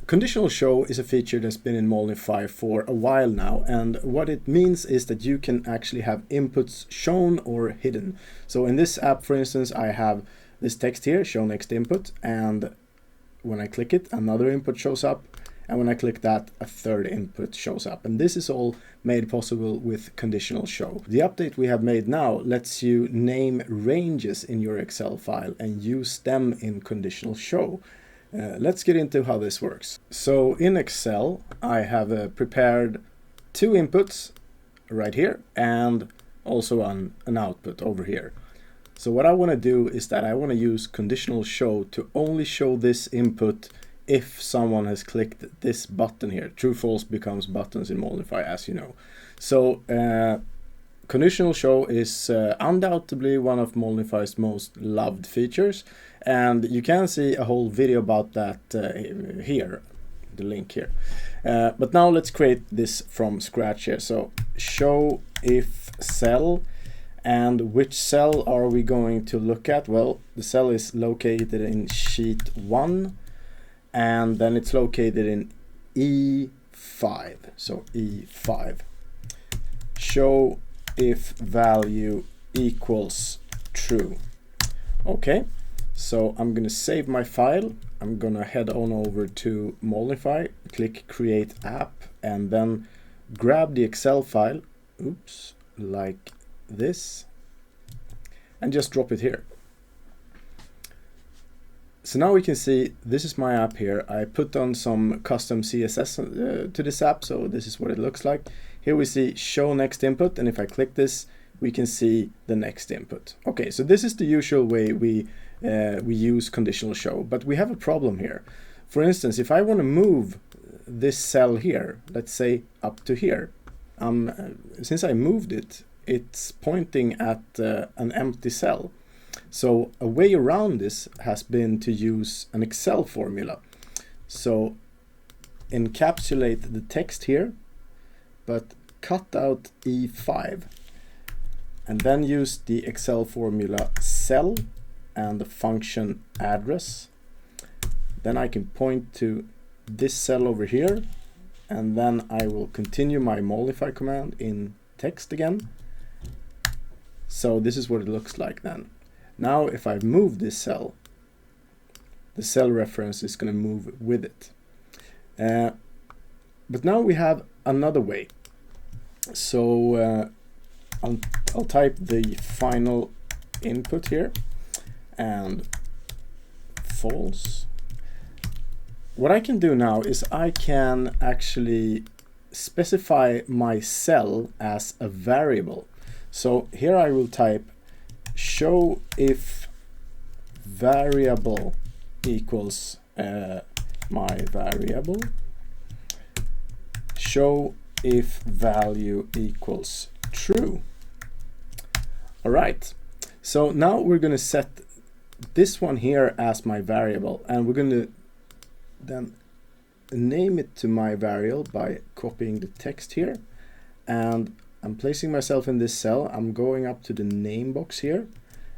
Conditional Show is a feature that's been in Molnify for a while now, and what it means is that you can actually have inputs shown or hidden. So in this app, for instance, I have this text here, show next input, and when I click it, another input shows up, and when I click that, a third input shows up. And this is all made possible with Conditional Show. The update we have made now lets you name ranges in your Excel file and use them in Conditional Show. Let's get into how this works. So in Excel, I have prepared two inputs right here and also an output over here. So what I want to do is that I want to use Conditional Show to only show this input if someone has clicked this button here. True, false becomes buttons in Molnify, as you know. So Conditional Show is undoubtedly one of Molnify's most loved features, and you can see a whole video about that here, the link here. But now let's create this from scratch here. So show if cell, and which cell are we going to look at? Well, the cell is located in sheet 1, and then it's located in E5. So E5. Show if value equals true. Okay, so I'm gonna save my file. I'm gonna head on over to Molnify, click create app, and then grab the Excel file, oops, like this, and just drop it here. So now we can see this is my app here. I put on some custom CSS to this app, so this is what it looks like. Here we see show next input, and if I click this, we can see the next input. Okay, so this is the usual way we use Conditional Show, but we have a problem here. For instance, if I want to move this cell here, let's say up to here, since I moved it, it's pointing at an empty cell. So a way around this has been to use an Excel formula. So encapsulate the text here, but cut out E5, and then use the Excel formula cell and the function address. Then I can point to this cell over here, and then I will continue my Molnify command in text again. So this is what it looks like then. Now if I move this cell, the cell reference is going to move with it. But now we have another way. So I'll type the final input here and false. What I can do now is I can actually specify my cell as a variable. So here I will type show if variable equals my variable, show if value equals true. All right, so now we're going to set this one here as my variable, and we're going to then name it to my variable by copying the text here, and I'm placing myself in this cell. I'm going up to the name box here,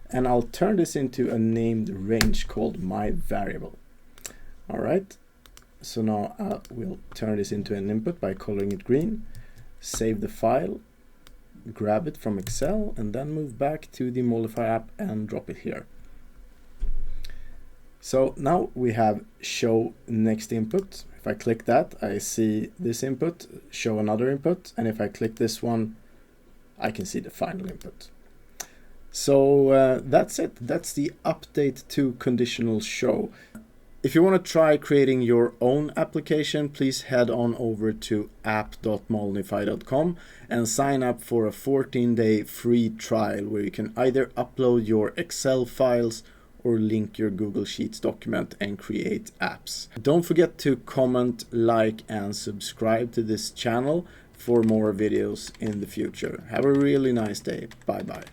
and I'll turn this into a named range called my variable. All right, so now we'll turn this into an input by coloring it green, save the file, grab it from Excel, and then move back to the Molnify app and drop it here. So now we have show next input. If I click that, I see this input, show another input, and if I click this one, I can see the final input. So that's it. That's the update to Conditional Show. If you want to try creating your own application, please head on over to app.molnify.com and sign up for a 14-day free trial where you can either upload your Excel files or link your Google Sheets document and create apps. Don't forget to comment, like, and subscribe to this channel for more videos in the future. Have a really nice day. Bye bye.